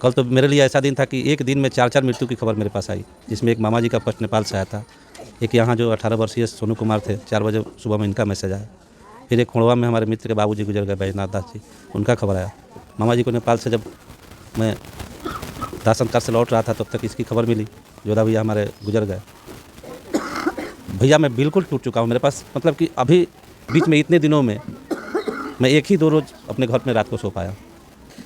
कल तो मेरे लिए ऐसा दिन था कि एक दिन में 4 मृत्यु की खबर मेरे पास आई, जिसमें एक मामा जी का फर्स्ट नेपाल से आया था, एक यहाँ जो 18 वर्षीय सोनू कुमार थे, 4 बजे सुबह में इनका मैसेज आया। फिर एक खोड़वा में हमारे मित्र के बाबूजी गुजर गए, बैजनाथ दास जी, उनका खबर आया। मामा जी को नेपाल से जब मैं दाह संस्कार से लौट रहा था तब तक इसकी खबर मिली, जोधा भैया हमारे गुजर गए। भैया मैं बिल्कुल टूट चुका हूँ। मेरे पास मतलब कि अभी बीच में इतने दिनों में मैं एक ही 2 रोज़ अपने घर में रात को सो पाया।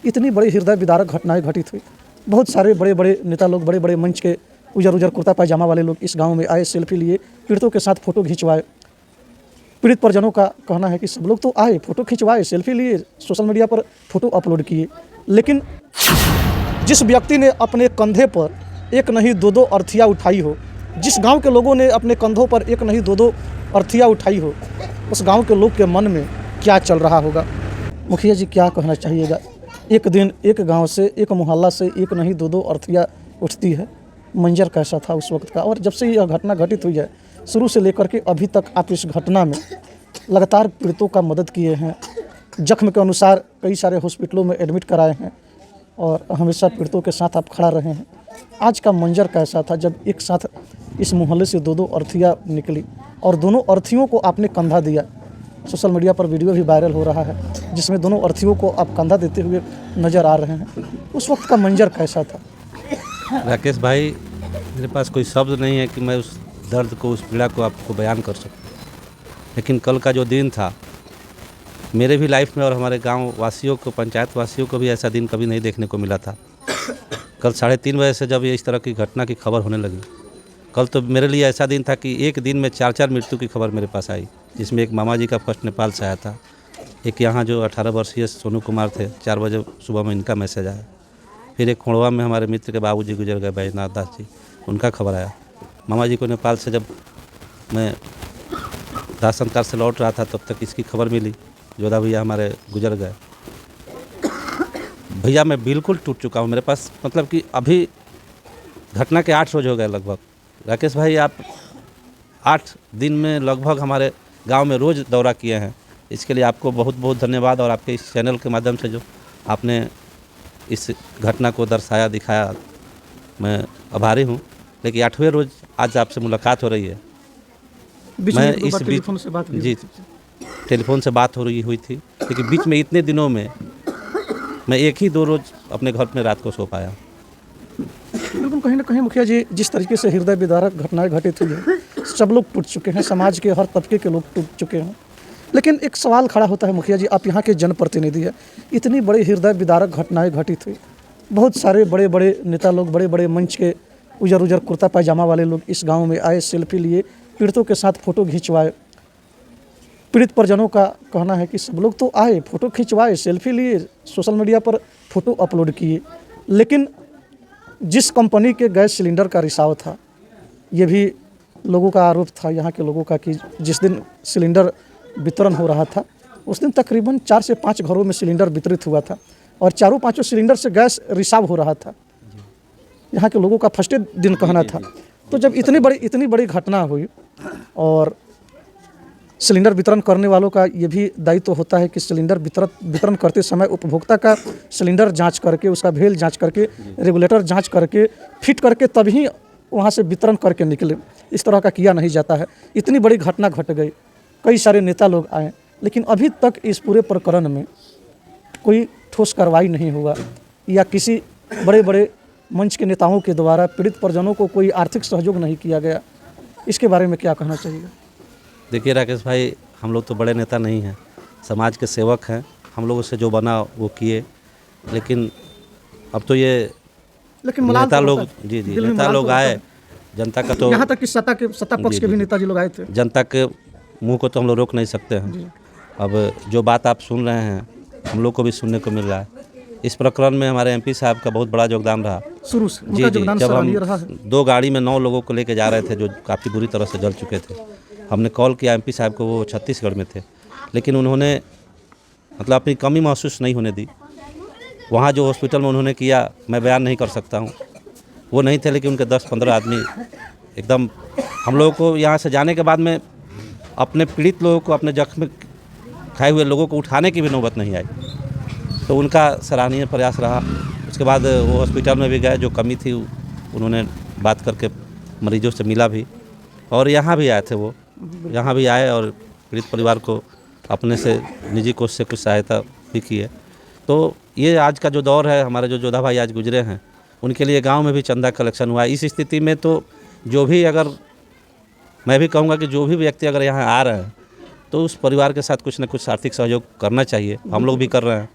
इतनी बड़ी हृदय विदारक घटनाएं घटित हुई। बहुत सारे बड़े बड़े नेता लोग, बड़े बड़े मंच के उजर कुर्ता पायजामा वाले लोग इस गांव में आए, सेल्फी लिए, पीड़ितों के साथ फ़ोटो खिंचवाए। पीड़ित परिजनों का कहना है कि सब लोग तो आए, फ़ोटो खिंचवाए, सेल्फी लिए, सोशल मीडिया पर फ़ोटो अपलोड किए, लेकिन जिस व्यक्ति ने अपने कंधे पर एक नहीं 2-2 अर्थियाँ उठाई हो, जिस गाँव के लोगों ने अपने कंधों पर एक नहीं 2-2 अर्थियाँ उठाई हो, उस गाँव के लोग के मन में क्या चल रहा होगा। मुखिया जी क्या कहना चाहिएगा? एक दिन एक गांव से, एक मोहल्ला से एक नहीं 2-2 अर्थियाँ उठती है। मंजर कैसा था उस वक्त का? और जब से यह घटना घटित हुई है, शुरू से लेकर के अभी तक आप इस घटना में लगातार पीड़ितों का मदद किए हैं, जख्म के अनुसार कई सारे हॉस्पिटलों में एडमिट कराए हैं और हमेशा पीड़ितों के साथ आप खड़ा रहे हैं। आज का मंजर कैसा था जब एक साथ इस मोहल्ले से 2-2 अर्थियाँ निकली और दोनों अर्थियों को आपने कंधा दिया? सोशल मीडिया पर वीडियो भी वायरल हो रहा है जिसमें दोनों अर्थियों को आप कंधा देते हुए नज़र आ रहे हैं। उस वक्त का मंजर कैसा था? राकेश भाई, मेरे पास कोई शब्द नहीं है कि मैं उस दर्द को, उस पीड़ा को आपको बयान कर सकूं। लेकिन कल का जो दिन था मेरे भी लाइफ में और हमारे गांव वासियों को, पंचायत वासियों को भी ऐसा दिन कभी नहीं देखने को मिला था। कल 3:30 बजे से जब ये इस तरह की घटना की खबर होने लगी, कल तो मेरे लिए ऐसा दिन था कि एक दिन में 4 मृत्यु की खबर मेरे पास आई, जिसमें एक मामा जी का फर्स्ट नेपाल से आया था, एक यहाँ जो 18 वर्षीय सोनू कुमार थे, 4 बजे सुबह में इनका मैसेज आया। फिर एक खोड़वा में हमारे मित्र के बाबूजी गुजर गए, बैजनाथ दास जी, उनका खबर आया। मामा जी को नेपाल से जब मैं दाह संस्कार से लौट रहा था तब तक इसकी खबर मिली, जोधा भैया हमारे गुजर गए। भैया मैं बिल्कुल टूट चुका हूँ। मेरे पास मतलब कि अभी घटना के 8 रोज़ हो गए लगभग। राकेश भाई, आप 8 दिन में लगभग हमारे गांव में रोज़ दौरा किए हैं, इसके लिए आपको बहुत बहुत धन्यवाद। और आपके इस चैनल के माध्यम से जो आपने इस घटना को दर्शाया, दिखाया, मैं आभारी हूं। लेकिन 8वें रोज़ आज आपसे मुलाकात हो रही है। मैं इस बीच टेलीफोन से बात हो रही हुई थी, लेकिन बीच में इतने दिनों में मैं एक ही 2 रोज़ अपने घर में रात को सो पाया। बिल्कुल, कहीं ना कहीं मुखिया जी, जिस तरीके से हृदय विदारक घटनाएं घटित हुई है, सब लोग टूट चुके हैं, समाज के हर तबके के लोग टूट चुके हैं। लेकिन एक सवाल खड़ा होता है मुखिया जी, आप यहाँ के जनप्रतिनिधि है, इतनी बड़ी हृदय विदारक घटनाएं घटित हुई, बहुत सारे बड़े बड़े नेता लोग, बड़े बड़े मंच के उजर कुर्ता पायजामा वाले लोग इस गाँव में आए, सेल्फी लिए, पीड़ितों के साथ फ़ोटो खिंचवाए। पीड़ित परिजनों का कहना है कि सब लोग तो आए, फ़ोटो खिंचवाए, सेल्फी लिए, सोशल मीडिया पर फ़ोटो अपलोड किए, लेकिन जिस कंपनी के गैस सिलेंडर का रिसाव था, ये भी लोगों का आरोप था यहाँ के लोगों का कि जिस दिन सिलेंडर वितरण हो रहा था उस दिन तकरीबन 4 से 5 घरों में सिलेंडर वितरित हुआ था और 4-5 सिलेंडर से गैस रिसाव हो रहा था। यहाँ के लोगों का फर्स्ट दिन कहना था। तो जब इतनी बड़ी घटना हुई और सिलेंडर वितरण करने वालों का ये भी दायित्व होता है कि सिलेंडर वितरण करते समय उपभोक्ता का सिलेंडर जांच करके, उसका भेल जांच करके, रेगुलेटर जांच करके, फिट करके तभी वहाँ से वितरण करके निकले। इस तरह का किया नहीं जाता है। इतनी बड़ी घटना घट गई, कई सारे नेता लोग आए, लेकिन अभी तक इस पूरे प्रकरण में कोई ठोस कार्रवाई नहीं हुआ या किसी बड़े बड़े मंच के नेताओं के द्वारा पीड़ित परिजनों को कोई आर्थिक सहयोग नहीं किया गया। इसके बारे में क्या कहना चाहिए? देखिए राकेश भाई, हम लोग तो बड़े नेता नहीं हैं, समाज के सेवक हैं। हम लोगों से जो बना वो किए, लेकिन अब तो ये नेता लोग नेता लोग आए, जनता का तो यहाँ तक कि सत्ता पक्ष के भी नेताजी लोग आए थे। जनता के मुंह को तो हम लोग रोक नहीं सकते हैं। अब जो बात आप सुन रहे हैं हम लोग को भी सुनने को मिल रहा है। इस प्रकरण में हमारे MP साहब का बहुत बड़ा योगदान रहा शुरू से। जी, जब हम 2 गाड़ी में 9 लोगों को लेके जा रहे थे जो काफ़ी बुरी तरह से जल चुके थे, हमने कॉल किया MP साहब को, वो छत्तीसगढ़ में थे, लेकिन उन्होंने मतलब अपनी कमी महसूस नहीं होने दी। वहाँ जो हॉस्पिटल में उन्होंने किया, मैं बयान नहीं कर सकता हूँ, वो नहीं थे, लेकिन उनके 10-15 आदमी एकदम हम लोगों को यहाँ से जाने के बाद में अपने पीड़ित लोगों को, अपने जख्म खाए हुए लोगों को उठाने की भी नौबत नहीं आई। तो उनका सराहनीय प्रयास रहा। उसके बाद वो हॉस्पिटल में भी गए, जो कमी थी उन्होंने बात करके मरीजों से मिला भी, और यहाँ भी आए थे वो, यहाँ भी आए और पीड़ित परिवार को अपने से निजी कोष से कुछ सहायता भी की है। तो ये आज का जो दौर है, हमारे जो जोधा भाई आज गुजरे हैं उनके लिए गांव में भी चंदा कलेक्शन हुआ है। इस स्थिति में तो जो भी, अगर मैं भी कहूँगा कि जो भी व्यक्ति अगर यहाँ आ रहे हैं तो उस परिवार के साथ कुछ न कुछ आर्थिक सहयोग करना चाहिए, हम लोग भी कर रहे हैं।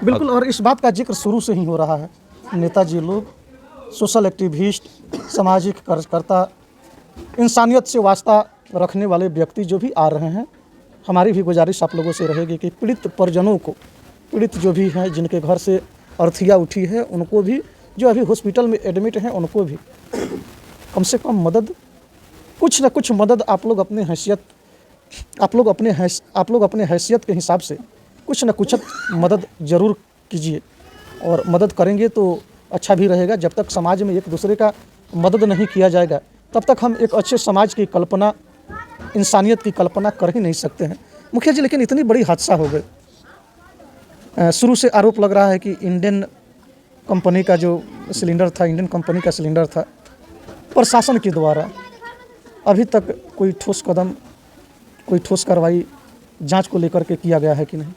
बिल्कुल, और इस बात का जिक्र शुरू से ही हो रहा है। नेताजी लोग, सोशल एक्टिविस्ट, सामाजिक कार्यकर्ता, इंसानियत से वास्ता रखने वाले व्यक्ति जो भी आ रहे हैं, हमारी भी गुजारिश आप लोगों से रहेगी कि पीड़ित परिजनों को, पीड़ित जो भी हैं जिनके घर से अर्थिया उठी है, उनको भी, जो अभी हॉस्पिटल में एडमिट हैं, उनको भी कम से कम मदद, कुछ न कुछ मदद आप लोग अपने हैसियत के हिसाब से कुछ न कुछ मदद ज़रूर कीजिए। और मदद करेंगे तो अच्छा भी रहेगा। जब तक समाज में एक दूसरे का मदद नहीं किया जाएगा तब तक हम एक अच्छे समाज की कल्पना, इंसानियत की कल्पना कर ही नहीं सकते हैं। मुखिया जी, लेकिन इतनी बड़ी हादसा हो गए। शुरू से आरोप लग रहा है कि इंडियन कंपनी का जो सिलेंडर था, इंडियन कंपनी का सिलेंडर था, प्रशासन के द्वारा अभी तक कोई ठोस कदम, कोई ठोस कार्रवाई जांच को लेकर के किया गया है कि नहीं?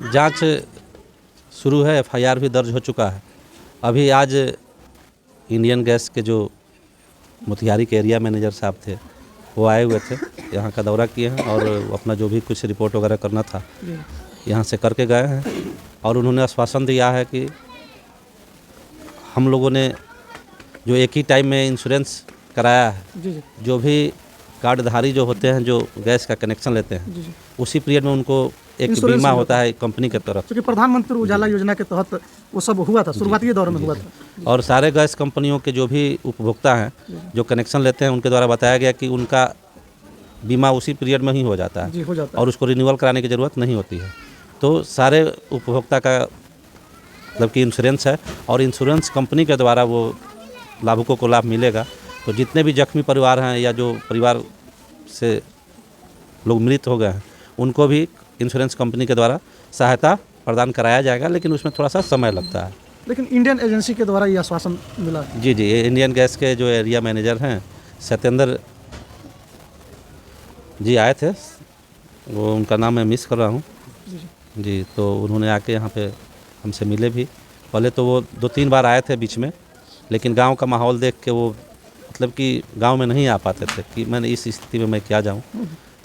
जांच शुरू है, एफआईआर भी दर्ज हो चुका है। अभी आज इंडियन गैस के जो मोतिहारी के एरिया मैनेजर साहब थे वो आए हुए थे, यहाँ का दौरा किए हैं और अपना जो भी कुछ रिपोर्ट वगैरह करना था यहाँ से करके गए हैं। और उन्होंने आश्वासन दिया है कि हम लोगों ने जो एक ही टाइम में इंश्योरेंस कराया है, जो भी कार्डधारी जो होते हैं, जो गैस का कनेक्शन लेते हैं, उसी पीरियड में उनको एक बीमा होता है कंपनी के तरफ, क्योंकि प्रधानमंत्री उजाला योजना के तहत वो सब हुआ था, शुरुआती दौर में हुआ था। और सारे गैस कंपनियों के जो भी उपभोक्ता हैं जो कनेक्शन लेते हैं उनके द्वारा बताया गया कि उनका बीमा उसी पीरियड में ही हो जाता है, हो जाता है। और उसको रिन्यूअल कराने की ज़रूरत नहीं होती है। तो सारे उपभोक्ता का मतलब कि इंश्योरेंस है और इंश्योरेंस कंपनी के द्वारा वो लाभुकों को लाभ मिलेगा। तो जितने भी जख्मी परिवार हैं या जो परिवार से लोग मृत हो गए हैं उनको भी इंश्योरेंस कंपनी के द्वारा सहायता प्रदान कराया जाएगा, लेकिन उसमें थोड़ा सा समय लगता है। लेकिन इंडियन एजेंसी के द्वारा ये आश्वासन मिला? जी, ये इंडियन गैस के जो एरिया मैनेजर हैं सत्येंद्र जी आए थे, वो उनका नाम मैं मिस कर रहा हूँ जी। तो उन्होंने आके यहाँ पे हमसे मिले भी। पहले तो वो 2-3 बार आए थे बीच में, लेकिन गांव का माहौल देख के वो मतलब कि गांव में नहीं आ पाते थे कि मैंने इस स्थिति में मैं क्या जाऊं।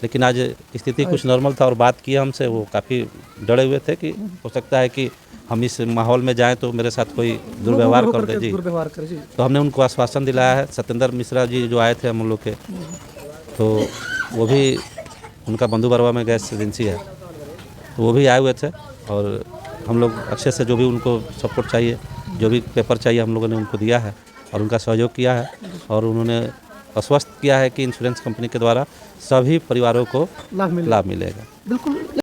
लेकिन आज स्थिति कुछ नॉर्मल था और बात किया हमसे, वो काफ़ी डरे हुए थे कि हो सकता है कि हम इस माहौल में जाएं तो मेरे साथ कोई दुर्व्यवहार कर दे जी। तो हमने उनको आश्वासन दिलाया है। सत्येंद्र मिश्रा जी जो आए थे हम लोग के, तो वो भी, उनका बंधु बरवा में गैस एजेंसी है, तो वो भी आए हुए थे और हम लोग अच्छे से जो भी उनको सपोर्ट चाहिए, जो भी पेपर चाहिए, हम लोगों ने उनको दिया है और उनका सहयोग किया है। और उन्होंने आश्वस्त किया है कि इंश्योरेंस कंपनी के द्वारा सभी परिवारों को लाभ मिलेगा। बिल्कुल।